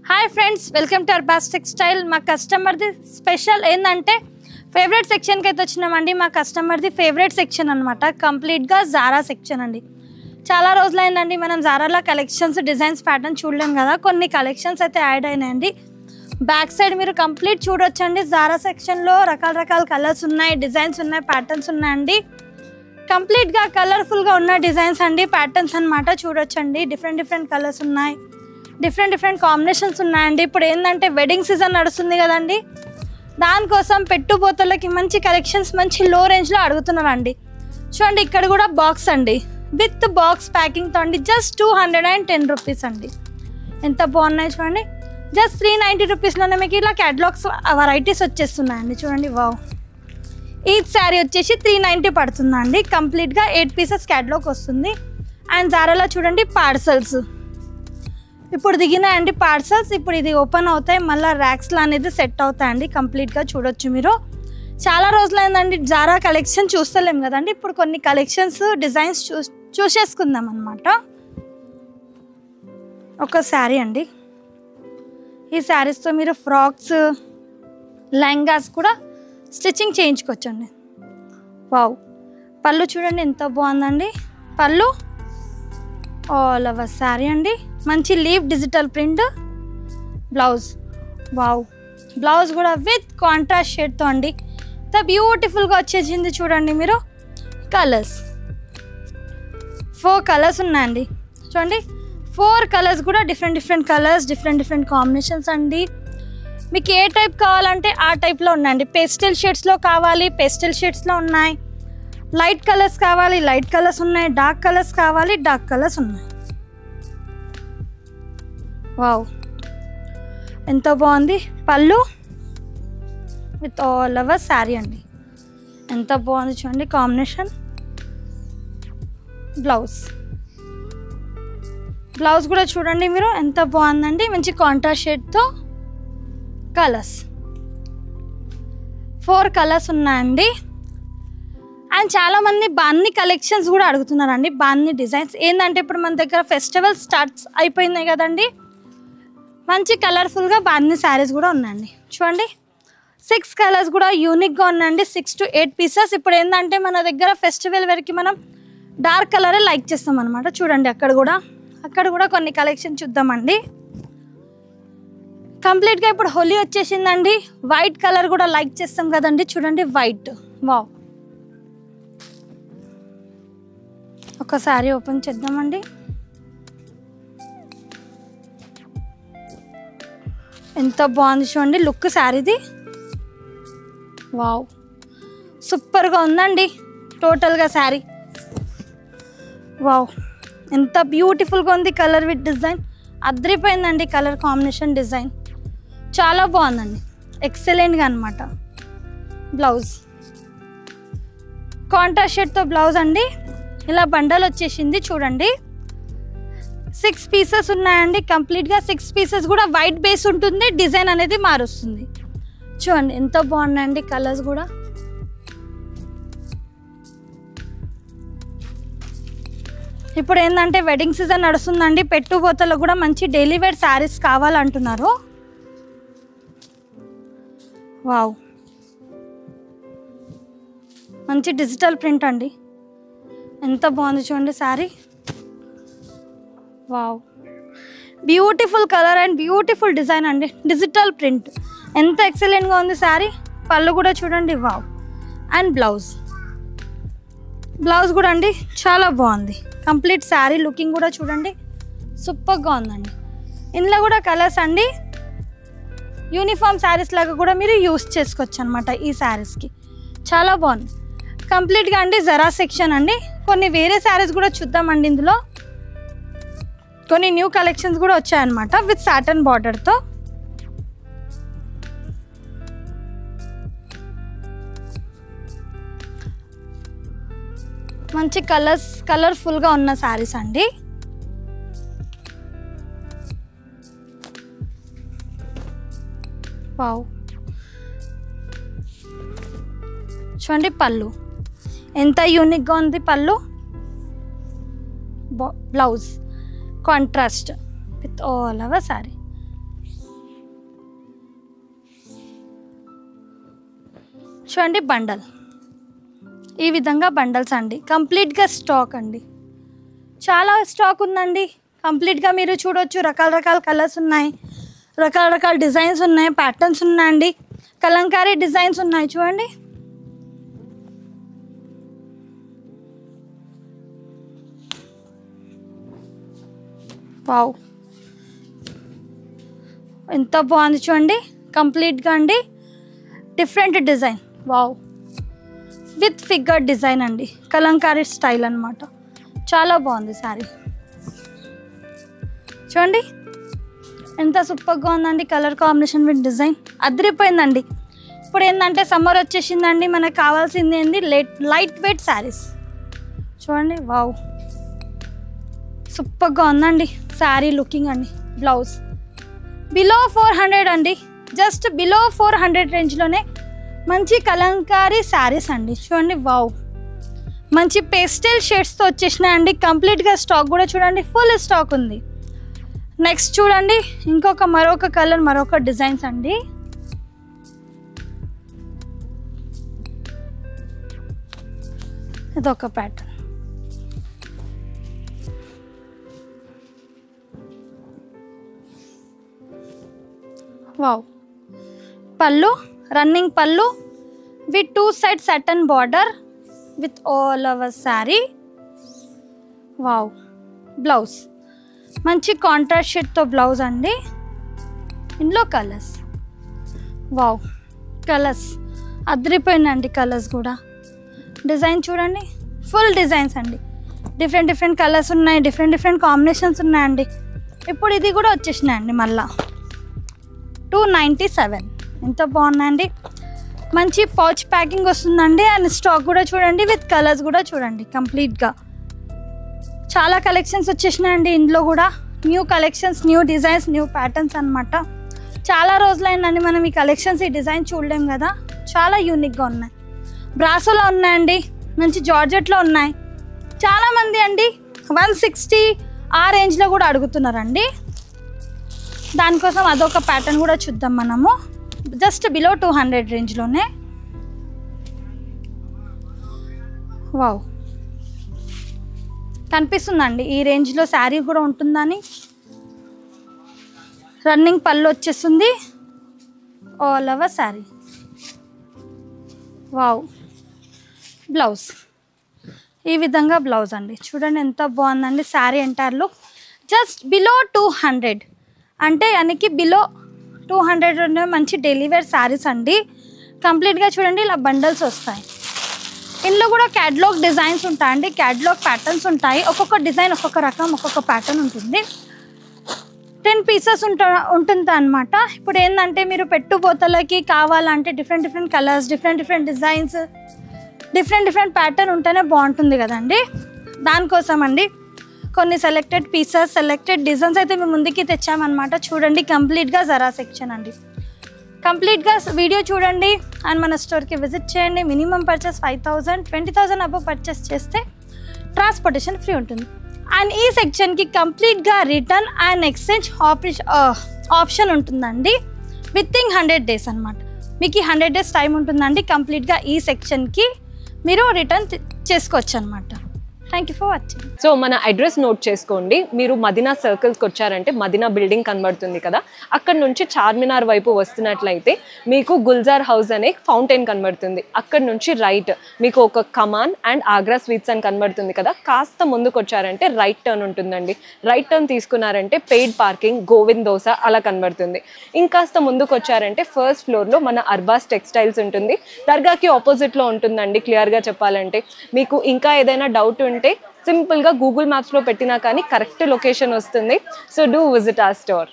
Hi friends, welcome to Arbaz textile. మా కస్టమర్ది special ఏంటంటే favourite సెక్షన్కి అయితే వచ్చినామండి. మా కస్టమర్ది ఫేవరెట్ సెక్షన్ అనమాట, కంప్లీట్గా జారా సెక్షన్ అండి. చాలా రోజులైందండి మనం జారాలో కలెక్షన్స్, డిజైన్స్, ప్యాటర్న్ చూడలేం కదా. కొన్ని కలెక్షన్స్ అయితే యాడ్ అయినాయండి. బ్యాక్ సైడ్ మీరు కంప్లీట్ చూడొచ్చండి. జారా సెక్షన్లో రకరకాల కలర్స్ ఉన్నాయి, డిజైన్స్ ఉన్నాయి, ప్యాటర్న్స్ ఉన్నాయండి. కంప్లీట్గా కలర్ఫుల్గా ఉన్న డిజైన్స్ అండి, ప్యాటర్న్స్ అనమాట. చూడొచ్చండి, డిఫరెంట్ కలర్స్ ఉన్నాయి, డిఫరెంట్ కాంబినేషన్స్ ఉన్నాయండి. ఇప్పుడు ఏంటంటే వెడ్డింగ్ సీజన్ నడుస్తుంది కదండి, దానికోసం పెట్టుబోతలకి మంచి కలెక్షన్స్ మంచి లో రేంజ్లో అడుగుతున్నారండి. చూడండి, ఇక్కడ కూడా బాక్స్ అండి, విత్ బాక్స్ ప్యాకింగ్తో అండి. జస్ట్ 210 రూపీస్ అండి. ఎంత బాగున్నాయి చూడండి. జస్ట్ 390 రూపీస్లోనే మీకు ఇలా క్యాటలాగ్స్ వెరైటీస్ వచ్చేస్తున్నాయండి. చూడండి, వావ్. ఈచ్ శారీ వచ్చేసి 390 పడుతుందండి. కంప్లీట్గా 8 పీసెస్ క్యాటలాగ్ వస్తుంది. అండ్ జారాలో చూడండి పార్సల్స్ ఇప్పుడు దిగినాయండి. పార్సల్స్ ఇప్పుడు ఇది ఓపెన్ అవుతాయి, మళ్ళీ ర్యాక్స్లో అనేది సెట్ అవుతాయండి. కంప్లీట్గా చూడొచ్చు మీరు. చాలా రోజులైందండి జారా కలెక్షన్ చూస్తలేం కదండి. ఇప్పుడు కొన్ని కలెక్షన్స్, డిజైన్స్ చూసేసుకుందాం అనమాట. ఒక శారీ అండి. ఈ శారీస్తో మీరు ఫ్రాక్స్, లెహంగాస్ కూడా స్టిచ్చింగ్ చేయించుకోవచ్చండి. వావ్. పళ్ళు చూడండి ఎంత బాగుందండి. పళ్ళు ఆల్ ఓవర్ శారీ అండి. మంచి leave digital print. Blouse, wow. Blouse కూడా విత్ కాంట్రాస్ట్ షేడ్తో అండి. ఇంత బ్యూటిఫుల్గా వచ్చేసింది చూడండి మీరు. కలర్స్ 4 కలర్స్ ఉన్నాయండి. చూడండి, 4 కలర్స్ కూడా డిఫరెంట్ కలర్స్, డిఫరెంట్ కాంబినేషన్స్ అండి. మీకు ఏ టైప్ కావాలంటే ఆ టైప్లో ఉన్నాయండి. పేస్టల్ షేడ్స్లో కావాలి, పేస్టల్ షేడ్స్లో ఉన్నాయి. లైట్ కలర్స్ కావాలి, లైట్ కలర్స్ ఉన్నాయి. డార్క్ కలర్స్ కావాలి, డార్క్ కలర్స్ ఉన్నాయి. వావ్, ఎంత బాగుంది. పళ్ళు విత్ ఆల్ ఓవర్ శారీ అండి. ఎంత బాగుంది చూడండి కాంబినేషన్. బ్లౌజ్ కూడా చూడండి మీరు ఎంత బాగుందండి. మంచి కాంట్రాస్ట్ షేడ్తో కలర్స్. 4 కలర్స్ ఉన్నాయండి. అండ్ చాలామంది బాన్ని కలెక్షన్స్ కూడా అడుగుతున్నారండి. బాన్ని డిజైన్స్ ఏంటంటే ఇప్పుడు మన దగ్గర ఫెస్టివల్ స్టార్ట్స్ అయిపోయినాయి కదండి. మంచి కలర్ఫుల్గా బాన్ని శారీస్ కూడా ఉన్నాయండి. చూడండి, 6 కలర్స్ కూడా యూనిక్గా ఉన్నాయండి. 6 to 8 పీసెస్. ఇప్పుడు ఏంటంటే మన దగ్గర ఫెస్టివల్ వరకు మనం డార్క్ కలరే లైక్ చేస్తాం అనమాట. చూడండి, అక్కడ కూడా కొన్ని కలెక్షన్ చూద్దామండి. కంప్లీట్గా ఇప్పుడు హోలీ వచ్చేసిందండి. వైట్ కలర్ కూడా లైక్ చేస్తాం కదండి. చూడండి, వైట్. వావ్. ఒకసారి ఓపెన్ చేద్దామండి. ఎంత బాగుంది చూడండి లుక్ శారీది. వావ్, సూపర్గా ఉందండి టోటల్గా శారీ. వావ్, ఎంత బ్యూటిఫుల్గా ఉంది. కలర్ విత్ డిజైన్ అదిరిపోయిందండి. కలర్ కాంబినేషన్, డిజైన్ చాలా బాగుందండి. ఎక్సలెంట్గా అనమాట. బ్లౌజ్ కాంట్రాస్ట్ షేడ్తో బ్లౌజ్ అండి. ఇలా బండల్ వచ్చేసింది చూడండి. 6 పీసెస్ ఉన్నాయండి. కంప్లీట్గా 6 పీసెస్ కూడా వైట్ బేస్ ఉంటుంది. డిజైన్ అనేది మారుస్తుంది. చూడండి ఎంత బాగున్నాయండి కలర్స్ కూడా. ఇప్పుడు ఏంటంటే వెడ్డింగ్ సీజన్ నడుస్తుందండి. పెట్టుబోతలకు కూడా మంచి డైలీ వేర్ శారీస్ కావాలంటున్నారు. వావ్, మంచి డిజిటల్ ప్రింట్ అండి. ఎంత బాగుంది చూడండి sari. Wow, beautiful colour and beautiful design అండి. డిజిటల్ ప్రింట్ ఎంత ఎక్సలెంట్గా ఉంది శారీ. పళ్ళు కూడా చూడండి. వావ్. అండ్ బ్లౌజ్ కూడా అండి చాలా బాగుంది. కంప్లీట్ శారీ లుకింగ్ కూడా చూడండి సూపర్గా ఉందండి. ఇందులో కూడా కలర్స్ అండి. యూనిఫామ్ శారీస్ లాగా కూడా మీరు యూస్ చేసుకోవచ్చు అనమాట ఈ శారీస్కి. చాలా బాగుంది కంప్లీట్గా అండి. జరా సెక్షన్ అండి. కొన్ని వేరే శారీస్ కూడా చూద్దామండి. ఇందులో కొన్ని న్యూ కలెక్షన్స్ కూడా వచ్చాయన్నమాట విత్ సాటన్ బార్డర్తో. మంచి కలర్ఫుల్గా ఉన్న శారీస్ అండి. వావ్, చూడండి పళ్ళు ఎంత యూనిక్గా ఉంది. పళ్ళు, blouse contrast with all over sari. చూడండి బండల్, ఈ విధంగా బండల్స్ అండి. కంప్లీట్గా స్టాక్ అండి, చాలా స్టాక్ ఉందండి. కంప్లీట్గా మీరు చూడొచ్చు, రకాల కలర్స్ ఉన్నాయి, రకాల డిజైన్స్ ఉన్నాయి, ప్యాటర్న్స్ ఉన్నాయండి, కలంకారీ డిజైన్స్ ఉన్నాయి. చూడండి వావ్, ఎంత బాగుంది చూడండి. కంప్లీట్గా అండి different design, wow, with figure design అండి, కలంకారీ స్టైల్ అనమాట. చాలా బాగుంది శారీ. చూడండి ఎంత సూపర్గా ఉందండి, కలర్ కాంబినేషన్ విత్ డిజైన్ అదిరిపోయిందండి. ఇప్పుడు ఏంటంటే సమ్మర్ వచ్చేసిందండి, మనకు కావాల్సింది ఏంది లైట్ వెయిట్ శారీస్. చూడండి వావ్, సూపర్గా ఉందండి శారీ లుకింగ్ అండి. బ్లౌజ్ బిలో 400 అండి, జస్ట్ బిలో 400 రేంజ్లోనే మంచి కలంకారీ శారీస్ అండి. చూడండి వావ్, మంచి పేస్టల్ షేడ్స్తో వచ్చేసినాయండి. కంప్లీట్గా స్టాక్ కూడా చూడండి ఫుల్ స్టాక్ ఉంది. నెక్స్ట్ చూడండి మరొక కలర్, మరొక డిజైన్స్ అండి. ఇదొక ప్యాటర్న్, వావ్, పళ్ళు, రన్నింగ్ పళ్ళు with 2 side satin border with all over saree. Wow, blouse మంచి కాంట్రాస్ట్ షేడ్తో బ్లౌజ్ అండి. ఇందులో కలర్స్, వావ్, కలర్స్ అదిరిపోయినండి. కలర్స్ కూడా డిజైన్ చూడండి, ఫుల్ డిజైన్స్ అండి, డిఫరెంట్ కలర్స్ ఉన్నాయి, డిఫరెంట్ కాంబినేషన్స్ ఉన్నాయండి. ఇప్పుడు ఇది కూడా వచ్చేసినాయండి మళ్ళా 297. ఎంత బాగున్నాయండి, మంచి పౌచ్ ప్యాకింగ్ వస్తుందండి. అండ్ స్టాక్ కూడా చూడండి విత్ కలర్స్ కూడా చూడండి. కంప్లీట్గా చాలా కలెక్షన్స్ వచ్చేసినాయండి. ఇందులో కూడా new collections, new designs, new patterns అనమాట. చాలా రోజులైందండి మనం ఈ కలెక్షన్స్, ఈ డిజైన్ చూడలేం కదా. చాలా యూనిక్గా ఉన్నాయి. బ్రాసోలో ఉన్నాయండి, మంచి జార్జెట్లో ఉన్నాయి. చాలామంది అండి 160 ఆ రేంజ్లో కూడా అడుగుతున్నారండి. దానికోసం అదొక ప్యాటర్న్ కూడా చూద్దాం మనము. Just below 200 రేంజ్లోనే. వావ్, కనిపిస్తుందండి ఈ రేంజ్లో శారీ కూడా ఉంటుందని. రన్నింగ్ పళ్ళు వచ్చేస్తుంది, all over sari. Wow, blouse ఈ విధంగా బ్లౌజ్ అండి. చూడండి ఎంత బాగుందండి sari entire look. Just below 200 అంటే దానికి బిలో 200 మంచి డైలీ వేర్ శారీస్ అండి. కంప్లీట్గా చూడండి ఇలా బండల్స్ వస్తాయి. ఇందులో కూడా క్యాటలాగ్ డిజైన్స్ ఉంటాయండి, క్యాటలాగ్ ప్యాటర్న్స్ ఉంటాయి. ఒక్కొక్క డిజైన్, ఒక్కొక్క రకం, ఒక్కొక్క ప్యాటర్న్ ఉంటుంది. 10 pieces ఉంటుంది అనమాట. ఇప్పుడు ఏంటంటే మీరు పెట్టుబోతలకి కావాలంటే different colours, different designs, different pattern ఉంటేనే బాగుంటుంది కదండి. దానికోసం అండి కొన్ని సెలెక్టెడ్ పీసెస్, సెలెక్టెడ్ డిజైన్స్ అయితే మేము ముందుకి తెచ్చామన్నమాట. చూడండి కంప్లీట్గా జరా సెక్షన్ అండి. కంప్లీట్గా వీడియో చూడండి అండ్ మన స్టోర్కి విజిట్ చేయండి. మినిమం పర్చేస్ 5,000, 20,000 అబవ్ పర్చేస్ చేస్తే ట్రాన్స్పోర్టేషన్ ఫ్రీ ఉంటుంది. అండ్ ఈ సెక్షన్కి కంప్లీట్గా రిటర్న్ అండ్ ఎక్స్చేంజ్ ఆప్షన్ ఉంటుందండి. వితిన్ 100 days అనమాట. మీకు 100 days టైం ఉంటుందండి. కంప్లీట్గా ఈ సెక్షన్కి మీరు రిటర్న్ చేసుకోవచ్చు అనమాట. Thank you for watching. So మన అడ్రస్ నోట్ చేసుకోండి. మీరు మదీనా సర్కిల్స్కి వచ్చారంటే మదీనా బిల్డింగ్ కనబడుతుంది కదా, అక్కడ నుంచి చార్మినార్ వైపు వస్తున్నట్లయితే మీకు గుల్జార్ హౌస్ అనే ఫౌంటైన్ కనబడుతుంది. అక్కడ నుంచి రైట్ మీకు ఒక కమాన్ అండ్ ఆగ్రా స్వీట్స్ అని కనబడుతుంది కదా, కాస్త ముందుకు వచ్చారంటే రైట్ టర్న్ ఉంటుందండి. రైట్ టర్న్ తీసుకున్నారంటే పెయిడ్ పార్కింగ్, గోవింద్ దోస అలా కనబడుతుంది. ఇంకాస్త ముందుకు వచ్చారంటే ఫస్ట్ ఫ్లోర్లో మన అర్బాస్ టెక్స్టైల్స్ ఉంటుంది. దర్గాకి ఆపోజిట్లో ఉంటుందండి. క్లియర్గా చెప్పాలంటే మీకు ఇంకా ఏదైనా డౌట్ ఉంటే సింపుల్గా గూగుల్ మ్యాప్స్లో పెట్టినా కానీ కరెక్ట్ లొకేషన్ వస్తుంది. So do visit our store.